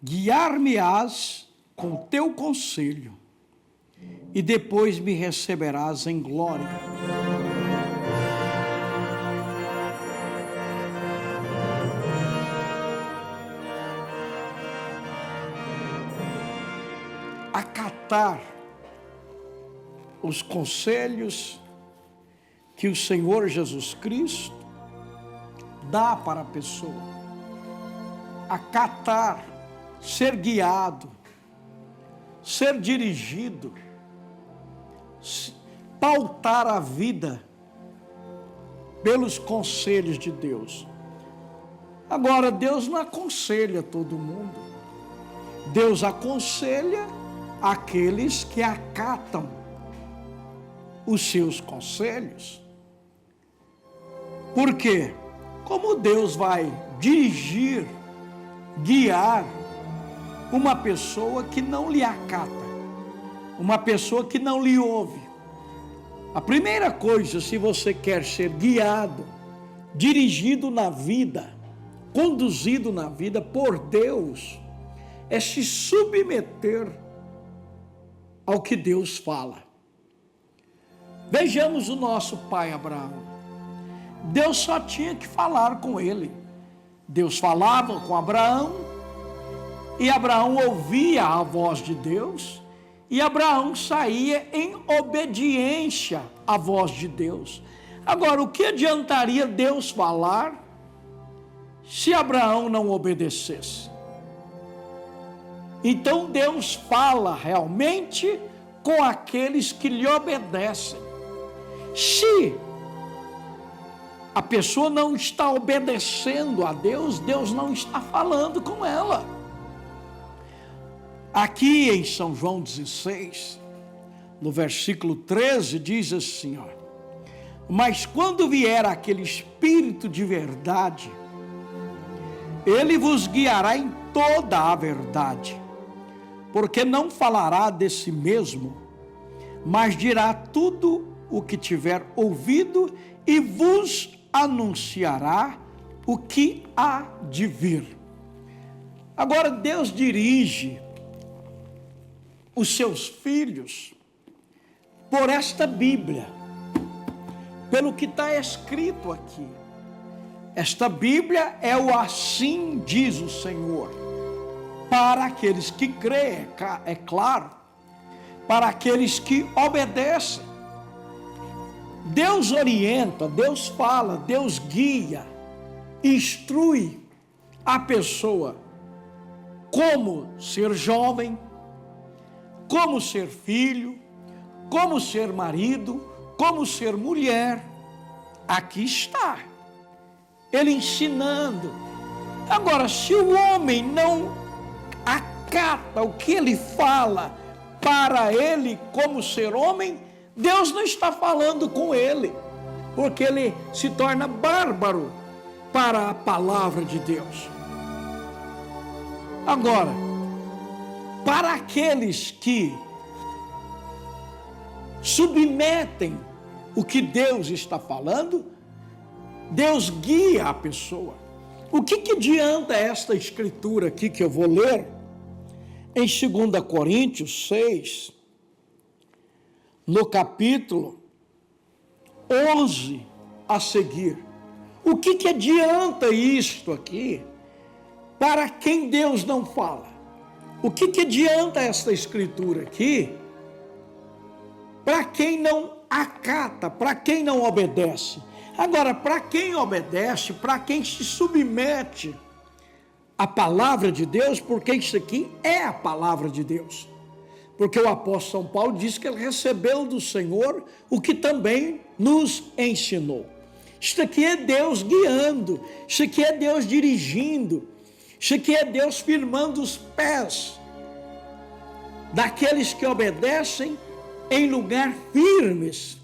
guiar-me-ás com teu conselho, e depois me receberás em glória. Acatar os conselhos que o Senhor Jesus Cristo dá para a pessoa. Acatar, ser guiado, ser dirigido, pautar a vida pelos conselhos de Deus. Agora, Deus não aconselha todo mundo. Deus aconselha aqueles que acatam os seus conselhos. Por quê? Como Deus vai dirigir, guiar uma pessoa que não lhe acata, uma pessoa que não lhe ouve? A primeira coisa, se você quer ser guiado, dirigido na vida, conduzido na vida por Deus, é se submeter ao que Deus fala. Vejamos o nosso pai Abraão. Deus só tinha que falar com ele. Deus falava com Abraão, e Abraão ouvia a voz de Deus, e Abraão saía em obediência à voz de Deus. Agora, o que adiantaria Deus falar se Abraão não obedecesse? Então Deus fala realmente com aqueles que lhe obedecem. Se a pessoa não está obedecendo a Deus, Deus não está falando com ela. Aqui em São João 16, no versículo 13, diz assim, ó: mas quando vier aquele Espírito de verdade, ele vos guiará em toda a verdade, porque não falará de si mesmo, mas dirá tudo o que tiver ouvido e vos anunciará o que há de vir. Agora, Deus dirige os seus filhos por esta Bíblia, pelo que está escrito aqui. Esta Bíblia é o assim diz o Senhor, para aqueles que creem, é claro, para aqueles que obedecem. Deus orienta, Deus fala, Deus guia, instrui a pessoa como ser jovem, como ser filho, como ser marido, como ser mulher. Aqui está ele ensinando. Agora, se o homem não acata o que ele fala para ele como ser homem, Deus não está falando com ele, porque ele se torna bárbaro para a palavra de Deus. Agora, para aqueles que submetem o que Deus está falando, Deus guia a pessoa. O que adianta esta escritura aqui que eu vou ler em 2 Coríntios 6, no capítulo 11 a seguir? O que adianta isto aqui para quem Deus não fala? O que adianta esta escritura aqui para quem não acata, para quem não obedece? Agora, para quem obedece, para quem se submete à palavra de Deus, porque isso aqui é a palavra de Deus. Porque o apóstolo São Paulo diz que ele recebeu do Senhor o que também nos ensinou. Isso aqui é Deus guiando, isso aqui é Deus dirigindo, isso aqui é Deus firmando os pés daqueles que obedecem em lugar firmes,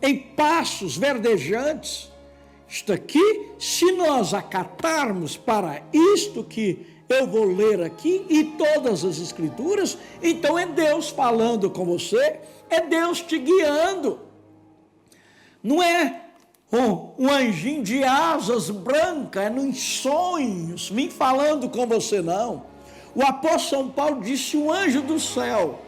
em passos verdejantes. Isto aqui, se nós acatarmos para isto que eu vou ler aqui e todas as escrituras, então é Deus falando com você, é Deus te guiando. Não é um anjinho de asas brancas, é nos sonhos, me falando com você, não. O apóstolo São Paulo disse: o anjo do céu,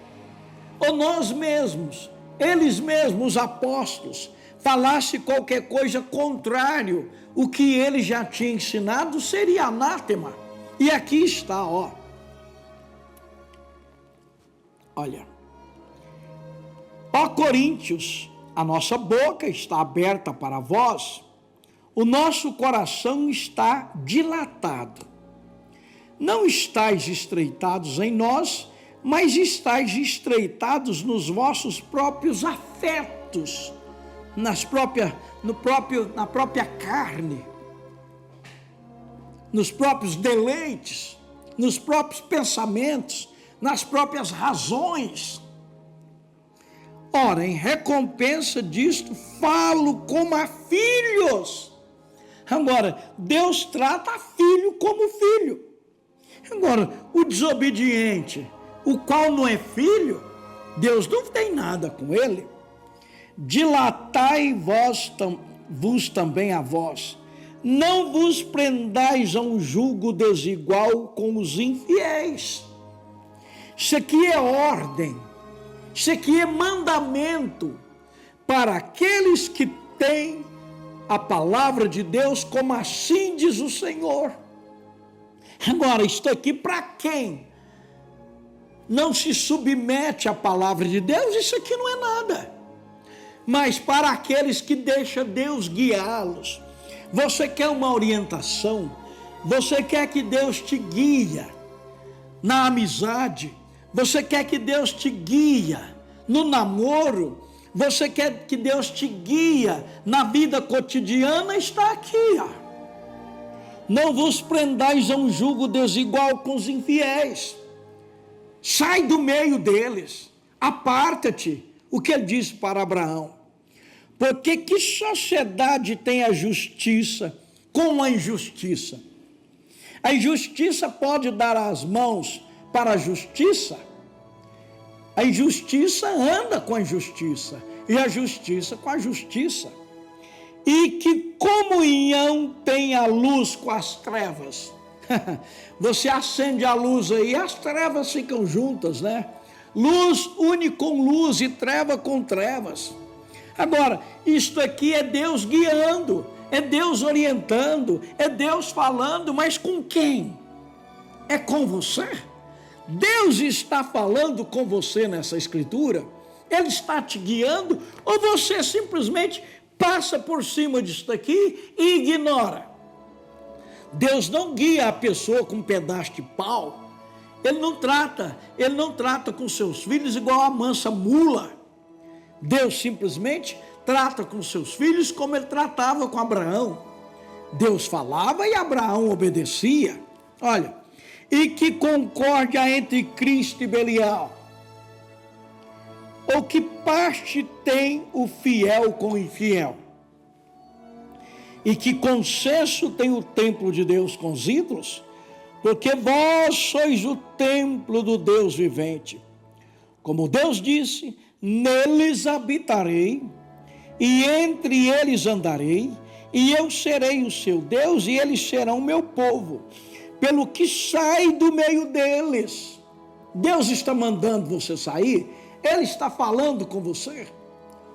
ou nós mesmos, eles mesmos, os apóstolos, falasse qualquer coisa contrário, o que ele já tinha ensinado seria anátema. E aqui está, ó. Olha. Ó Coríntios, a nossa boca está aberta para vós, o nosso coração está dilatado. Não estáis estreitados em nós, mas estáis estreitados nos vossos próprios afetos, na própria carne, nos próprios deleites, nos próprios pensamentos, nas próprias razões. Ora, em recompensa disto, falo como a filhos. Agora, Deus trata filho como filho. Agora, o desobediente, o qual não é filho, Deus não tem nada com ele. Dilatai vos também a vós. Não vos prendais a um jugo desigual com os infiéis. Isso aqui é ordem. Isso aqui é mandamento para aqueles que têm a palavra de Deus, como assim diz o Senhor. Agora, isto aqui para quem não se submete à palavra de Deus, isso aqui não é nada. Mas para aqueles que deixam Deus guiá-los, você quer uma orientação, você quer que Deus te guie na amizade, você quer que Deus te guie no namoro, você quer que Deus te guie na vida cotidiana, está aqui, ó. Não vos prendais a um jugo desigual com os infiéis. Sai do meio deles, aparta-te. O que ele disse para Abraão? Porque que sociedade tem a justiça com a injustiça? A injustiça pode dar as mãos para a justiça? A injustiça anda com a injustiça, e a justiça com a justiça. E que comunhão tem a luz com as trevas? Você acende a luz aí, as trevas ficam juntas, né? Luz une com luz e treva com trevas. Agora, isto aqui é Deus guiando, é Deus orientando, é Deus falando, mas com quem? É com você? Deus está falando com você nessa escritura? Ele está te guiando? Ou você simplesmente passa por cima disso aqui e ignora? Deus não guia a pessoa com um pedaço de pau. Ele não trata com seus filhos igual a mansa mula. Deus simplesmente trata com seus filhos como ele tratava com Abraão. Deus falava e Abraão obedecia. Olha, e que concórdia entre Cristo e Belial? Ou que parte tem o fiel com o infiel? E que consenso tem o templo de Deus com os ídolos? Porque vós sois o templo do Deus vivente. Como Deus disse, neles habitarei, e entre eles andarei, e eu serei o seu Deus, e eles serão o meu povo. Pelo que sai do meio deles. Deus está mandando você sair? Ele está falando com você?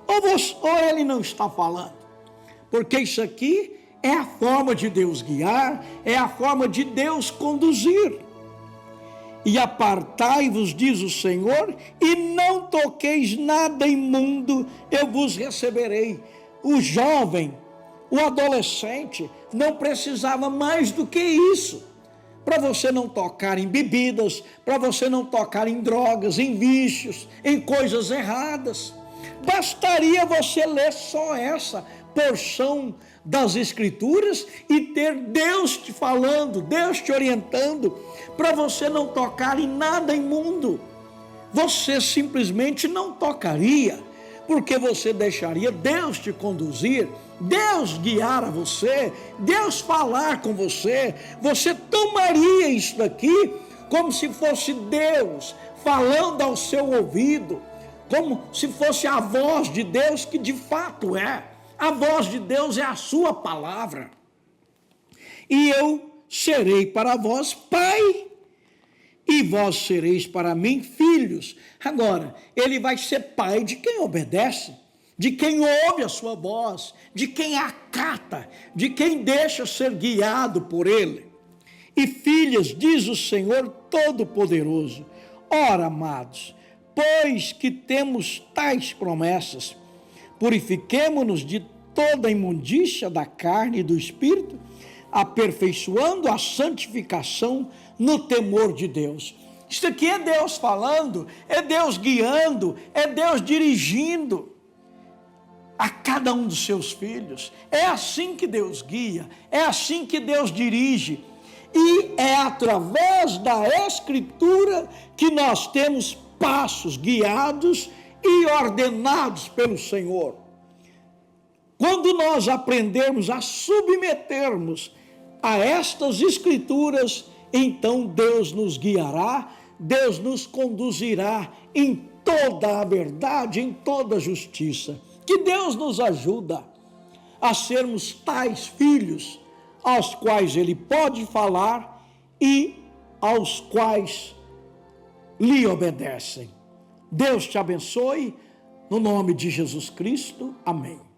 Ou ele não está falando? Porque isso aqui é a forma de Deus guiar, é a forma de Deus conduzir. E apartai-vos, diz o Senhor, e não toqueis nada imundo, eu vos receberei. O jovem, o adolescente, não precisava mais do que isso. Para você não tocar em bebidas, para você não tocar em drogas, em vícios, em coisas erradas. Bastaria você ler só essa porção das Escrituras e ter Deus te falando, Deus te orientando, para você não tocar em nada imundo. Você simplesmente não tocaria, porque você deixaria Deus te conduzir, Deus guiar a você, Deus falar com você. Você tomaria isso daqui como se fosse Deus falando ao seu ouvido, como se fosse a voz de Deus, que de fato é. A voz de Deus é a sua palavra. E eu serei para vós pai, e vós sereis para mim filhos. Agora, ele vai ser pai de quem obedece, de quem ouve a sua voz, de quem acata, de quem deixa ser guiado por ele. E filhas, diz o Senhor Todo-Poderoso. Ora, amados, pois que temos tais promessas, purifiquemo-nos de toda a imundícia da carne e do espírito, aperfeiçoando a santificação no temor de Deus. Isso aqui é Deus falando, é Deus guiando, é Deus dirigindo a cada um dos seus filhos. É assim que Deus guia, é assim que Deus dirige. E é através da Escritura que nós temos passos guiados e ordenados pelo Senhor. Quando nós aprendermos a submetermos a estas Escrituras, então Deus nos guiará, Deus nos conduzirá em toda a verdade, em toda a justiça. Que Deus nos ajuda a sermos tais filhos aos quais Ele pode falar e aos quais lhe obedecem. Deus te abençoe, no nome de Jesus Cristo. Amém.